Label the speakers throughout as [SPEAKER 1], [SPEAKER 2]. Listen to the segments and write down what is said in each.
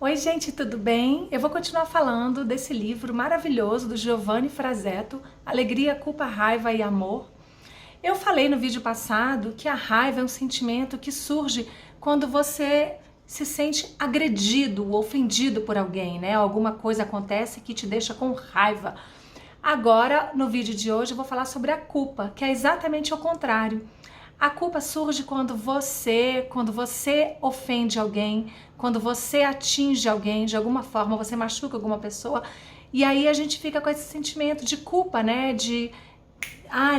[SPEAKER 1] Oi, gente, tudo bem? Eu vou continuar falando desse livro maravilhoso do Giovanni Frazetto, Alegria, Culpa, Raiva e Amor. Eu falei no vídeo passado que a raiva é um sentimento que surge quando você se sente agredido, ofendido por alguém, né? Alguma coisa acontece que te deixa com raiva. Agora, no vídeo de hoje, eu vou falar sobre a culpa, que é exatamente o contrário. A culpa surge quando você ofende alguém, quando você atinge alguém, de alguma forma, você machuca alguma pessoa, e aí a gente fica com esse sentimento de culpa, né?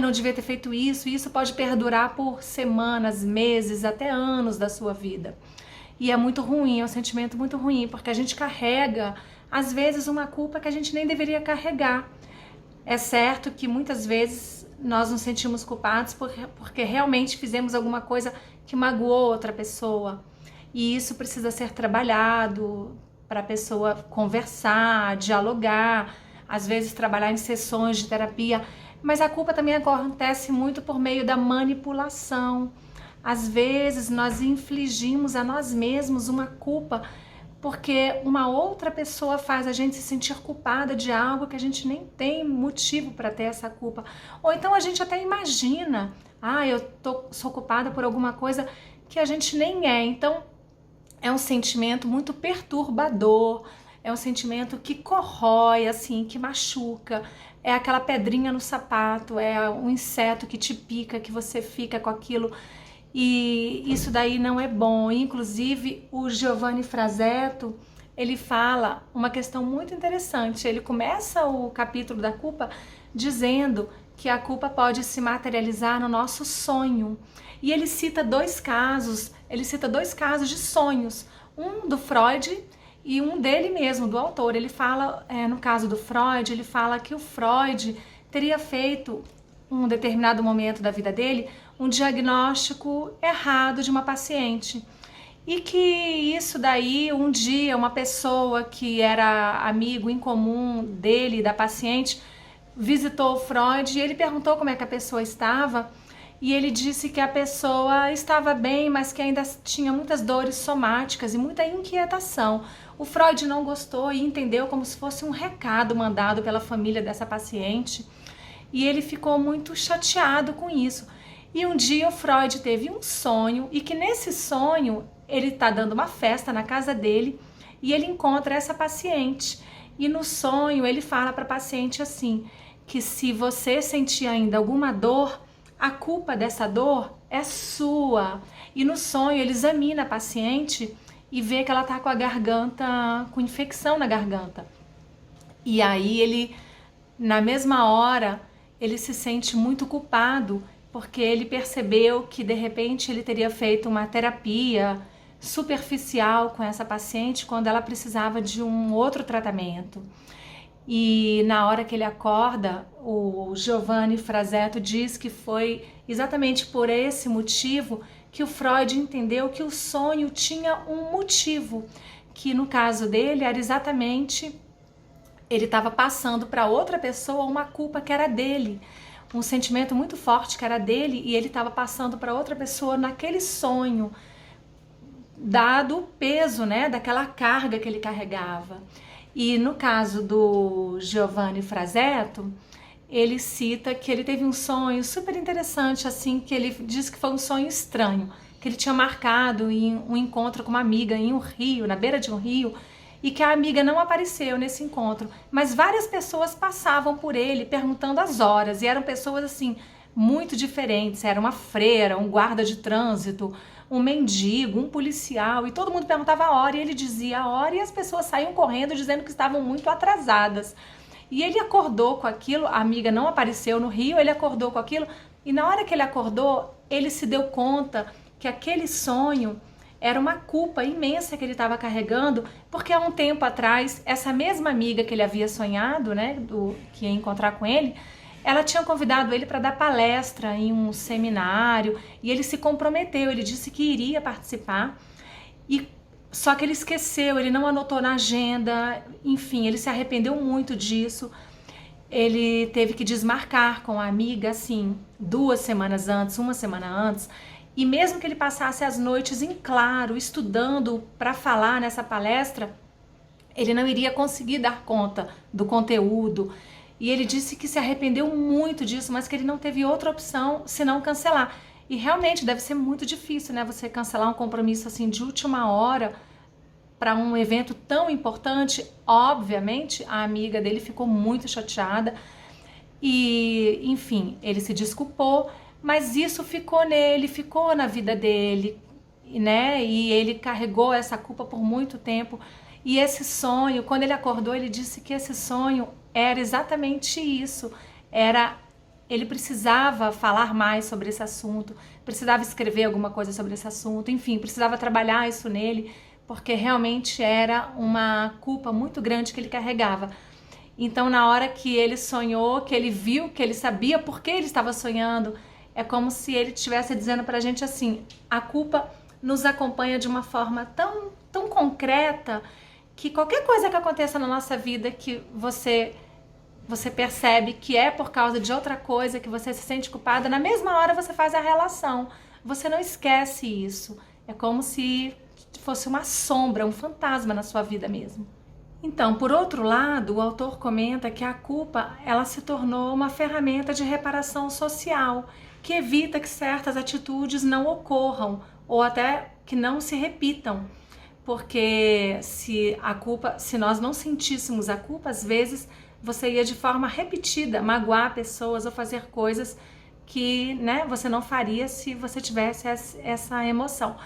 [SPEAKER 1] Não devia ter feito isso, e isso pode perdurar por semanas, meses, até anos da sua vida. E é muito ruim, é um sentimento muito ruim, porque a gente carrega, às vezes, uma culpa que a gente nem deveria carregar. É certo que muitas vezes nós nos sentimos culpados porque realmente fizemos alguma coisa que magoou outra pessoa. E isso precisa ser trabalhado para a pessoa conversar, dialogar, às vezes trabalhar em sessões de terapia. Mas a culpa também acontece muito por meio da manipulação. Às vezes nós infligimos a nós mesmos uma culpa porque uma outra pessoa faz a gente se sentir culpada de algo que a gente nem tem motivo para ter essa culpa. Ou então a gente até imagina, sou culpada por alguma coisa que a gente nem é. Então é um sentimento muito perturbador, é um sentimento que corrói, assim, que machuca. É aquela pedrinha no sapato, é um inseto que te pica, que você fica com aquilo. E isso daí não é bom. Inclusive, o Giovanni Frazetto, ele fala uma questão muito interessante. Ele começa o capítulo da culpa dizendo que a culpa pode se materializar no nosso sonho. E ele cita dois casos de sonhos, um do Freud e um dele mesmo, do autor. Ele fala, no caso do Freud, ele fala que o Freud teria feito, um determinado momento da vida dele, um diagnóstico errado de uma paciente. E que isso daí, um dia, uma pessoa que era amigo em comum dele, da paciente, visitou o Freud e ele perguntou como é que a pessoa estava. E ele disse que a pessoa estava bem, mas que ainda tinha muitas dores somáticas e muita inquietação. O Freud não gostou e entendeu como se fosse um recado mandado pela família dessa paciente. E ele ficou muito chateado com isso. E um dia o Freud teve um sonho, e que nesse sonho ele está dando uma festa na casa dele e ele encontra essa paciente. E no sonho ele fala para a paciente assim, que se você sentir ainda alguma dor, a culpa dessa dor é sua. E no sonho ele examina a paciente e vê que ela está com a garganta, com infecção na garganta. E aí ele, na mesma hora, ele se sente muito culpado, porque ele percebeu que de repente ele teria feito uma terapia superficial com essa paciente quando ela precisava de um outro tratamento. E na hora que ele acorda, o Giovanni Frazetto diz que foi exatamente por esse motivo que o Freud entendeu que o sonho tinha um motivo, que no caso dele era exatamente ele estava passando para outra pessoa uma culpa que era dele, um sentimento muito forte que era dele, e ele estava passando para outra pessoa naquele sonho, dado o peso, né, daquela carga que ele carregava. E no caso do Giovanni Frazetto, ele cita que ele teve um sonho super interessante, assim, que ele diz que foi um sonho estranho, que ele tinha marcado em um encontro com uma amiga em um rio, na beira de um rio, e que a amiga não apareceu nesse encontro, mas várias pessoas passavam por ele perguntando as horas, e eram pessoas assim muito diferentes, era uma freira, um guarda de trânsito, um mendigo, um policial, e todo mundo perguntava a hora, e ele dizia a hora, e as pessoas saíam correndo dizendo que estavam muito atrasadas. E ele acordou com aquilo, a amiga não apareceu no rio, ele acordou com aquilo, e na hora que ele acordou, ele se deu conta que aquele sonho era uma culpa imensa que ele estava carregando, porque há um tempo atrás, essa mesma amiga que ele havia sonhado, né, que ia encontrar com ele, ela tinha convidado ele para dar palestra em um seminário, e ele se comprometeu, ele disse que iria participar, e só que ele esqueceu, ele não anotou na agenda, enfim, ele se arrependeu muito disso. Ele teve que desmarcar com a amiga, assim, 2 semanas antes, 1 semana antes. E mesmo que ele passasse as noites em claro, estudando para falar nessa palestra, ele não iria conseguir dar conta do conteúdo. E ele disse que se arrependeu muito disso, mas que ele não teve outra opção senão cancelar. E realmente deve ser muito difícil, né? Você cancelar um compromisso assim de última hora para um evento tão importante. Obviamente, a amiga dele ficou muito chateada e, enfim, ele se desculpou, mas isso ficou nele, ficou na vida dele, né? E ele carregou essa culpa por muito tempo. E esse sonho, quando ele acordou, ele disse que esse sonho era exatamente isso. Ele precisava falar mais sobre esse assunto, precisava escrever alguma coisa sobre esse assunto, enfim, precisava trabalhar isso nele, porque realmente era uma culpa muito grande que ele carregava. Então, na hora que ele sonhou, que ele viu, que ele sabia por que ele estava sonhando, é como se ele estivesse dizendo pra gente assim: a culpa nos acompanha de uma forma tão concreta que qualquer coisa que aconteça na nossa vida que você percebe que é por causa de outra coisa, que você se sente culpada, na mesma hora você faz a relação. Você não esquece isso. É como se fosse uma sombra, um fantasma na sua vida mesmo. Então, por outro lado, o autor comenta que a culpa, ela se tornou uma ferramenta de reparação social, que evita que certas atitudes não ocorram ou até que não se repitam. Porque se nós não sentíssemos a culpa, às vezes você ia de forma repetida magoar pessoas ou fazer coisas que, né, você não faria se você tivesse essa emoção.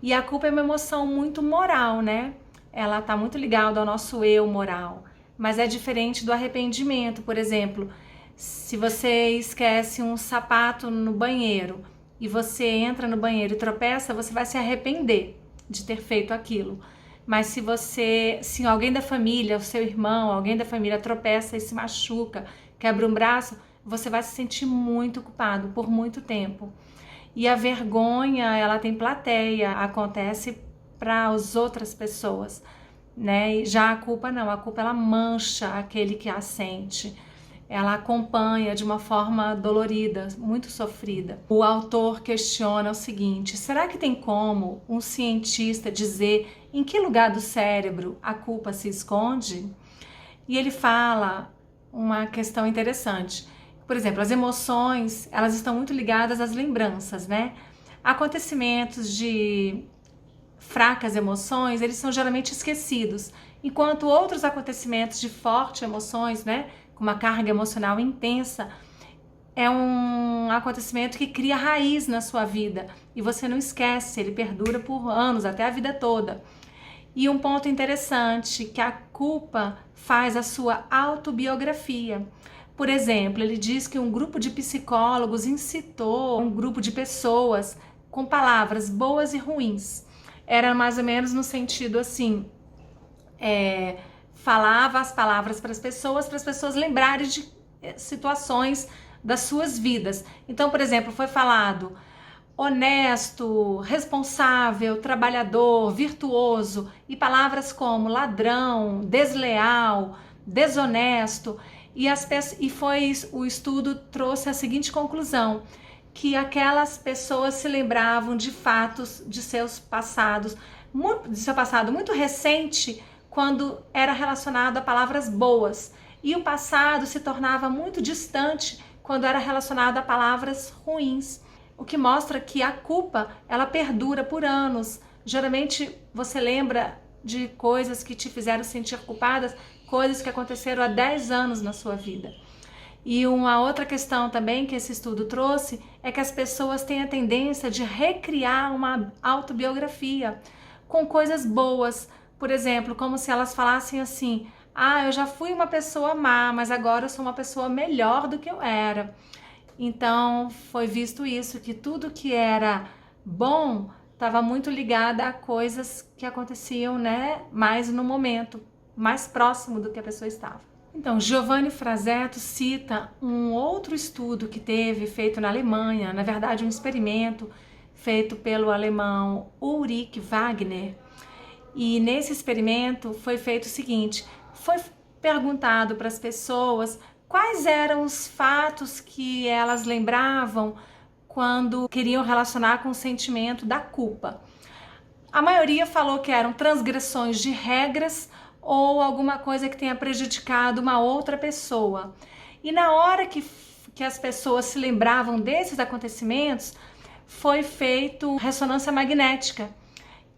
[SPEAKER 1] E a culpa é uma emoção muito moral, né? Ela está muito ligada ao nosso eu moral, mas é diferente do arrependimento. Por exemplo, se você esquece um sapato no banheiro e você entra no banheiro e tropeça, você vai se arrepender de ter feito aquilo. Mas se alguém da família, o seu irmão, alguém da família tropeça e se machuca, quebra um braço, você vai se sentir muito culpado por muito tempo. E a vergonha, ela tem plateia, acontece para as outras pessoas, né? E já a culpa não, a culpa ela mancha aquele que a sente. Ela acompanha de uma forma dolorida, muito sofrida. O autor questiona o seguinte: será que tem como um cientista dizer em que lugar do cérebro a culpa se esconde? E ele fala uma questão interessante. Por exemplo, as emoções, elas estão muito ligadas às lembranças, né? Acontecimentos de fracas emoções, eles são geralmente esquecidos, enquanto outros acontecimentos de fortes emoções, né, com uma carga emocional intensa, é um acontecimento que cria raiz na sua vida e você não esquece, ele perdura por anos, até a vida toda. E um ponto interessante, que a culpa faz a sua autobiografia. Por exemplo, ele diz que um grupo de psicólogos incitou um grupo de pessoas com palavras boas e ruins. Era mais ou menos no sentido assim, falava as palavras para as pessoas lembrarem de situações das suas vidas. Então, por exemplo, foi falado honesto, responsável, trabalhador, virtuoso, e palavras como ladrão, desleal, desonesto, o estudo trouxe a seguinte conclusão: que aquelas pessoas se lembravam de fatos de seu passado muito recente, quando era relacionado a palavras boas, e o passado se tornava muito distante quando era relacionado a palavras ruins, o que mostra que a culpa, ela perdura por anos. Geralmente você lembra de coisas que te fizeram sentir culpadas, coisas que aconteceram há 10 anos na sua vida. E uma outra questão também que esse estudo trouxe é que as pessoas têm a tendência de recriar uma autobiografia com coisas boas. Por exemplo, como se elas falassem assim: ah, eu já fui uma pessoa má, mas agora eu sou uma pessoa melhor do que eu era. Então foi visto isso, que tudo que era bom estava muito ligado a coisas que aconteciam, né, mais no momento, mais próximo do que a pessoa estava. Então, Giovanni Frazetto cita um outro estudo que teve feito na Alemanha, na verdade um experimento feito pelo alemão Ulrich Wagner. E nesse experimento foi feito o seguinte: foi perguntado para as pessoas quais eram os fatos que elas lembravam quando queriam relacionar com o sentimento da culpa. A maioria falou que eram transgressões de regras ou alguma coisa que tenha prejudicado uma outra pessoa. E na hora que as pessoas se lembravam desses acontecimentos, foi feito ressonância magnética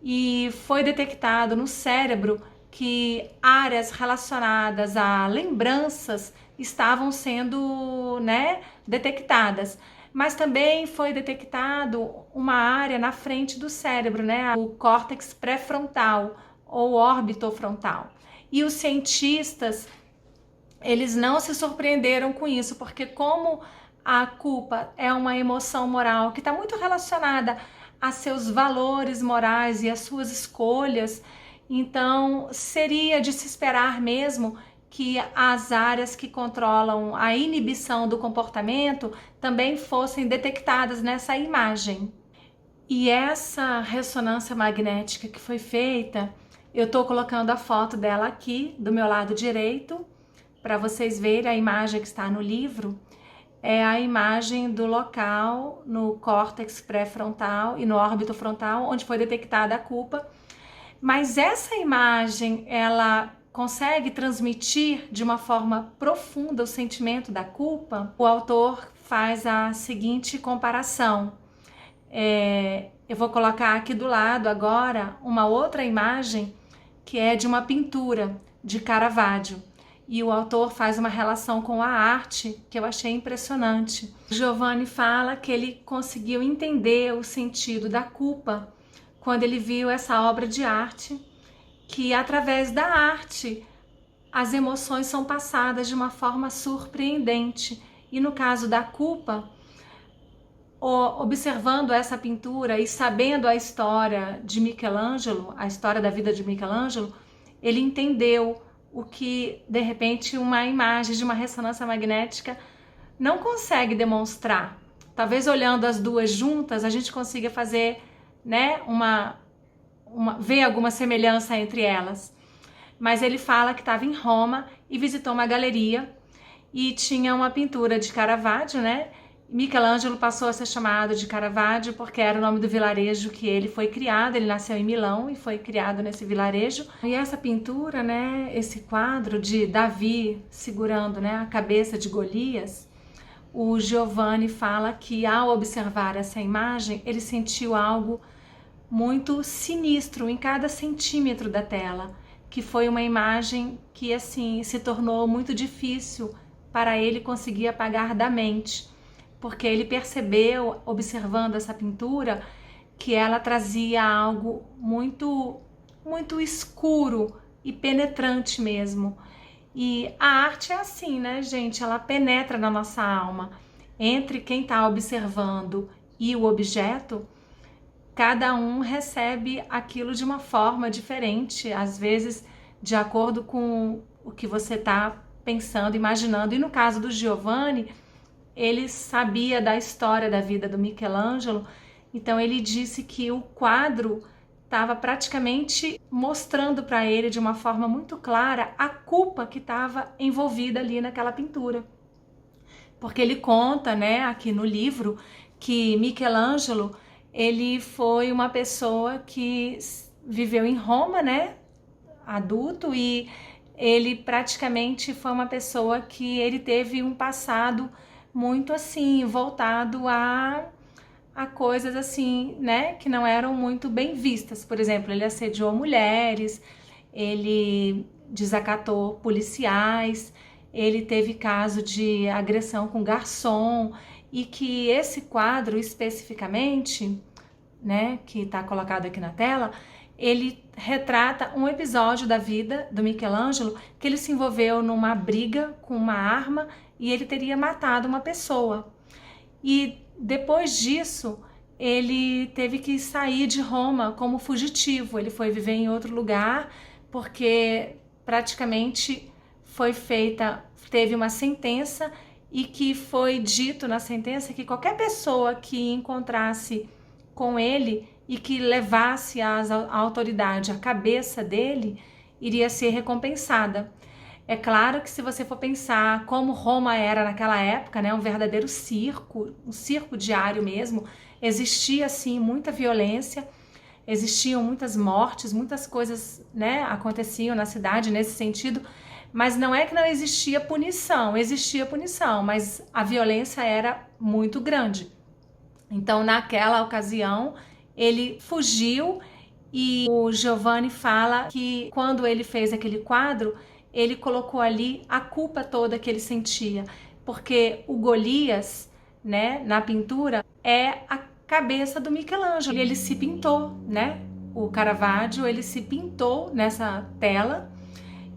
[SPEAKER 1] e foi detectado no cérebro que áreas relacionadas a lembranças estavam sendo, né, detectadas. Mas também foi detectado uma área na frente do cérebro, né, o córtex pré-frontal ou orbitofrontal. E os cientistas, eles não se surpreenderam com isso, porque como a culpa é uma emoção moral que está muito relacionada a seus valores morais e às suas escolhas, então seria de se esperar mesmo que as áreas que controlam a inibição do comportamento também fossem detectadas nessa imagem. E essa ressonância magnética que foi feita, eu estou colocando a foto dela aqui do meu lado direito, para vocês verem a imagem que está no livro. É a imagem do local no córtex pré-frontal e no órbito frontal, onde foi detectada a culpa. Mas essa imagem, ela consegue transmitir de uma forma profunda o sentimento da culpa? O autor faz a seguinte comparação. Eu vou colocar aqui do lado agora uma outra imagem que é de uma pintura de Caravaggio. E o autor faz uma relação com a arte que eu achei impressionante. Giovanni fala que ele conseguiu entender o sentido da culpa quando ele viu essa obra de arte, que através da arte as emoções são passadas de uma forma surpreendente. E no caso da culpa, observando essa pintura e sabendo a história de Michelangelo, a história da vida de Michelangelo, ele entendeu o que, de repente, uma imagem de uma ressonância magnética não consegue demonstrar. Talvez olhando as duas juntas, a gente consiga fazer, né, ver alguma semelhança entre elas. Mas ele fala que estava em Roma e visitou uma galeria e tinha uma pintura de Caravaggio, né? Michelangelo passou a ser chamado de Caravaggio porque era o nome do vilarejo que ele foi criado. Ele nasceu em Milão e foi criado nesse vilarejo. E essa pintura, né, esse quadro de Davi segurando, né, a cabeça de Golias, o Giovanni fala que ao observar essa imagem, ele sentiu algo muito sinistro em cada centímetro da tela, que foi uma imagem que assim se tornou muito difícil para ele conseguir apagar da mente. Porque ele percebeu, observando essa pintura, que ela trazia algo muito, muito escuro e penetrante mesmo. E a arte é assim, né, gente? Ela penetra na nossa alma. Entre quem está observando e o objeto, cada um recebe aquilo de uma forma diferente, às vezes de acordo com o que você está pensando, imaginando. E no caso do Giovanni, ele sabia da história da vida do Michelangelo, então ele disse que o quadro estava praticamente mostrando para ele de uma forma muito clara a culpa que estava envolvida ali naquela pintura. Porque ele conta, né, aqui no livro, que Michelangelo, ele foi uma pessoa que viveu em Roma, né, adulto, e ele praticamente foi uma pessoa que ele teve um passado muito assim, voltado a coisas assim, né, que não eram muito bem vistas. Por exemplo, ele assediou mulheres, ele desacatou policiais, ele teve caso de agressão com garçom, e que esse quadro especificamente, né, que está colocado aqui na tela, ele retrata um episódio da vida do Michelangelo que ele se envolveu numa briga com uma arma e ele teria matado uma pessoa. E depois disso, ele teve que sair de Roma como fugitivo. Ele foi viver em outro lugar porque praticamente teve uma sentença e que foi dito na sentença que qualquer pessoa que encontrasse com ele e que levasse à autoridade a cabeça dele iria ser recompensada. É claro que se você for pensar como Roma era naquela época, né, um verdadeiro circo, um circo diário mesmo, existia assim muita violência, existiam muitas mortes, muitas coisas, né, aconteciam na cidade nesse sentido, mas não é que não existia punição, mas a violência era muito grande. Então, naquela ocasião, ele fugiu e o Giovanni fala que quando ele fez aquele quadro, ele colocou ali a culpa toda que ele sentia, porque o Golias, né, na pintura, é a cabeça do Michelangelo. Ele se pintou, né? O Caravaggio, ele se pintou nessa tela.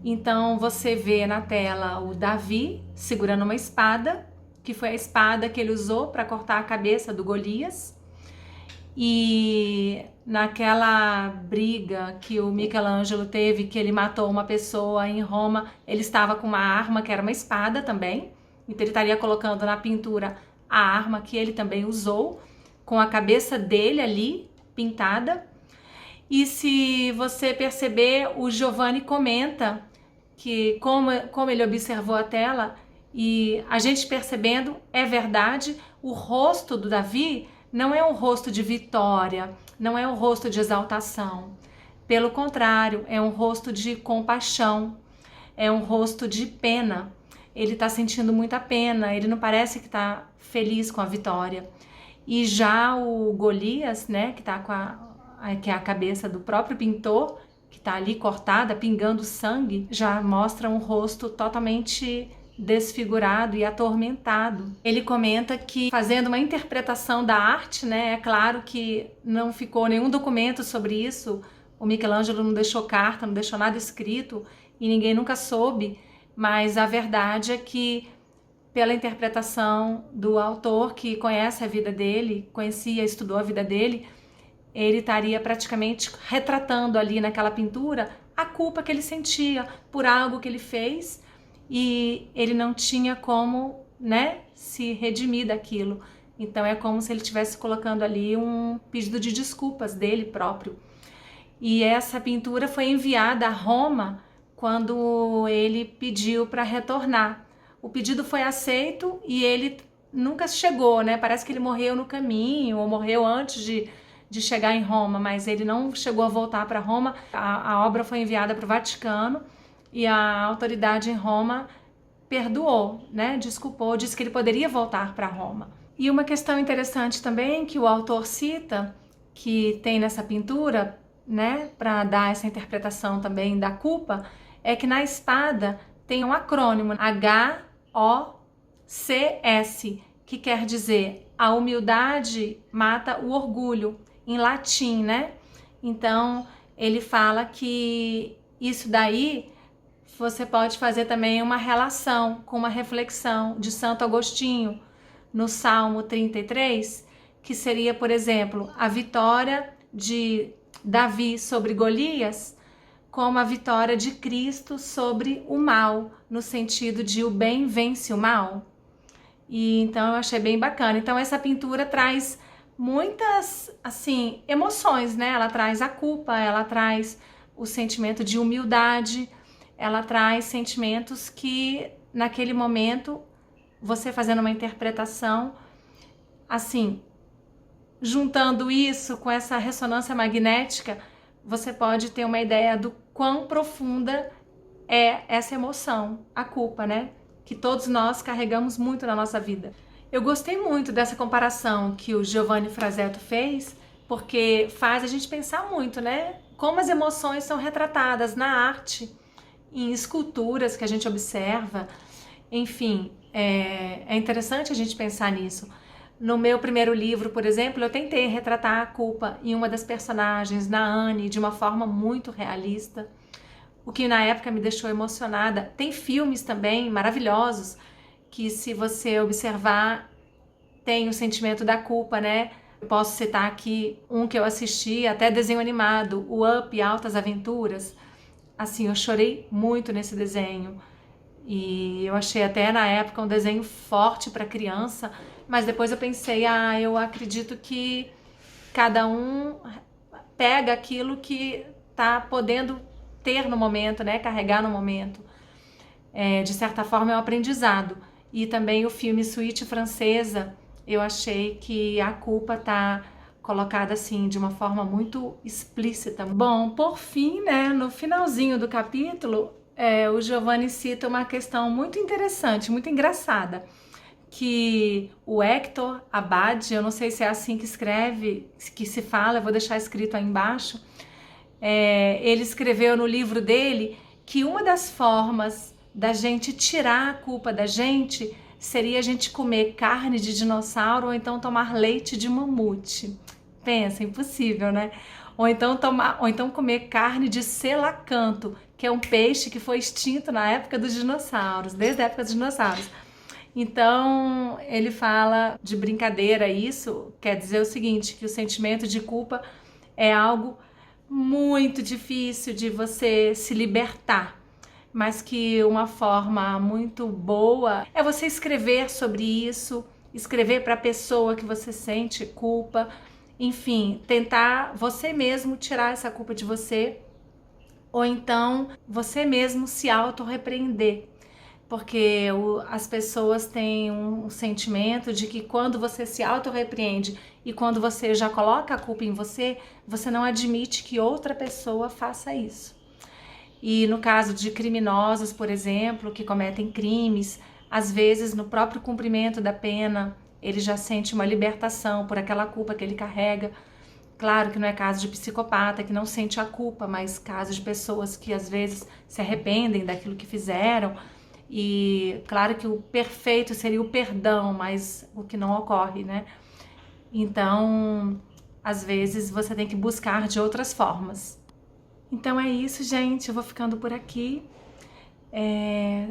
[SPEAKER 1] Então você vê na tela o Davi segurando uma espada, que foi a espada que ele usou para cortar a cabeça do Golias. E naquela briga que o Michelangelo teve, que ele matou uma pessoa em Roma, ele estava com uma arma que era uma espada também. Então ele estaria colocando na pintura a arma que ele também usou, com a cabeça dele ali pintada. E se você perceber, o Giovanni comenta que como ele observou a tela, e a gente percebendo, é verdade, o rosto do Davi não é um rosto de vitória, não é um rosto de exaltação. Pelo contrário, é um rosto de compaixão, é um rosto de pena. Ele está sentindo muita pena, ele não parece que está feliz com a vitória. E já o Golias, né, que tá que é a cabeça do próprio pintor, que está ali cortada, pingando sangue, já mostra um rosto totalmente desfigurado e atormentado. Ele comenta que, fazendo uma interpretação da arte, né, é claro que não ficou nenhum documento sobre isso, o Michelangelo não deixou carta, não deixou nada escrito e ninguém nunca soube, mas a verdade é que, pela interpretação do autor que conhece a vida dele, conhecia, estudou a vida dele, ele estaria praticamente retratando ali naquela pintura a culpa que ele sentia por algo que ele fez e ele não tinha como, né, se redimir daquilo. Então é como se ele estivesse colocando ali um pedido de desculpas dele próprio. E essa pintura foi enviada a Roma quando ele pediu para retornar. O pedido foi aceito e ele nunca chegou, né? Parece que ele morreu no caminho ou morreu antes de chegar em Roma, mas ele não chegou a voltar para Roma. A obra foi enviada para o Vaticano e a autoridade em Roma perdoou, né? Desculpou, disse que ele poderia voltar para Roma. E uma questão interessante também que o autor cita, que tem nessa pintura, né, para dar essa interpretação também da culpa, é que na espada tem um acrônimo HOCS, que quer dizer a humildade mata o orgulho, em latim, né? Então ele fala que isso daí você pode fazer também uma relação com uma reflexão de Santo Agostinho no Salmo 33, que seria, por exemplo, a vitória de Davi sobre Golias como a vitória de Cristo sobre o mal, no sentido de o bem vence o mal. E então eu achei bem bacana. Então essa pintura traz muitas, assim, emoções, né? Ela traz a culpa, ela traz o sentimento de humildade, ela traz sentimentos que naquele momento, você fazendo uma interpretação, assim, juntando isso com essa ressonância magnética, você pode ter uma ideia do quão profunda é essa emoção, a culpa, né? Que todos nós carregamos muito na nossa vida. Eu gostei muito dessa comparação que o Giovanni Frazetto fez, porque faz a gente pensar muito, né? Como as emoções são retratadas na arte, em esculturas que a gente observa. Enfim, é interessante a gente pensar nisso. No meu primeiro livro, por exemplo, eu tentei retratar a culpa em uma das personagens, na Anne, de uma forma muito realista, o que na época me deixou emocionada. Tem filmes também maravilhosos que, se você observar, tem o sentimento da culpa, né? Eu posso citar aqui um que eu assisti, até desenho animado, o Up, Altas Aventuras. Assim, eu chorei muito nesse desenho. E eu achei até na época um desenho forte para criança, mas depois eu pensei, eu acredito que cada um pega aquilo que tá podendo ter no momento, né, carregar no momento. De certa forma é um aprendizado. E também o filme Suíte Francesa, eu achei que a culpa tá colocada assim de uma forma muito explícita. Bom, por fim, né, no finalzinho do capítulo, o Giovanni cita uma questão muito interessante, muito engraçada, que o Hector Abad, eu não sei se é assim que escreve, que se fala, eu vou deixar escrito aí embaixo, ele escreveu no livro dele que uma das formas da gente tirar a culpa da gente seria a gente comer carne de dinossauro ou então tomar leite de mamute. Pensa, impossível, né? Ou então comer carne de selacanto, que é um peixe que foi extinto na época dos dinossauros, desde a época dos dinossauros. Então, ele fala de brincadeira isso, quer dizer o seguinte, que o sentimento de culpa é algo muito difícil de você se libertar, mas que uma forma muito boa é você escrever sobre isso, escrever para a pessoa que você sente culpa, enfim, tentar você mesmo tirar essa culpa de você, ou então você mesmo se auto-repreender. Porque as pessoas têm um sentimento de que quando você se auto-repreende e quando você já coloca a culpa em você, você não admite que outra pessoa faça isso. E no caso de criminosos, por exemplo, que cometem crimes, às vezes no próprio cumprimento da pena, ele já sente uma libertação por aquela culpa que ele carrega. Claro que não é caso de psicopata que não sente a culpa, mas caso de pessoas que às vezes se arrependem daquilo que fizeram. E claro que o perfeito seria o perdão, mas o que não ocorre, né? Então, às vezes você tem que buscar de outras formas. Então é isso, gente. Eu vou ficando por aqui.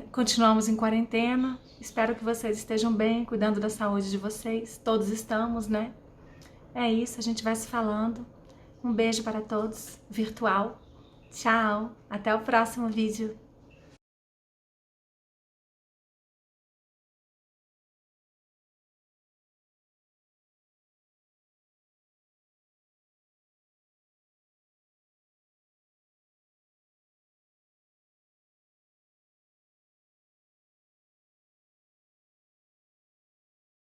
[SPEAKER 1] Continuamos em quarentena. Espero que vocês estejam bem, cuidando da saúde de vocês. Todos estamos, né? É isso, a gente vai se falando. Um beijo para todos, virtual. Tchau, até o próximo vídeo.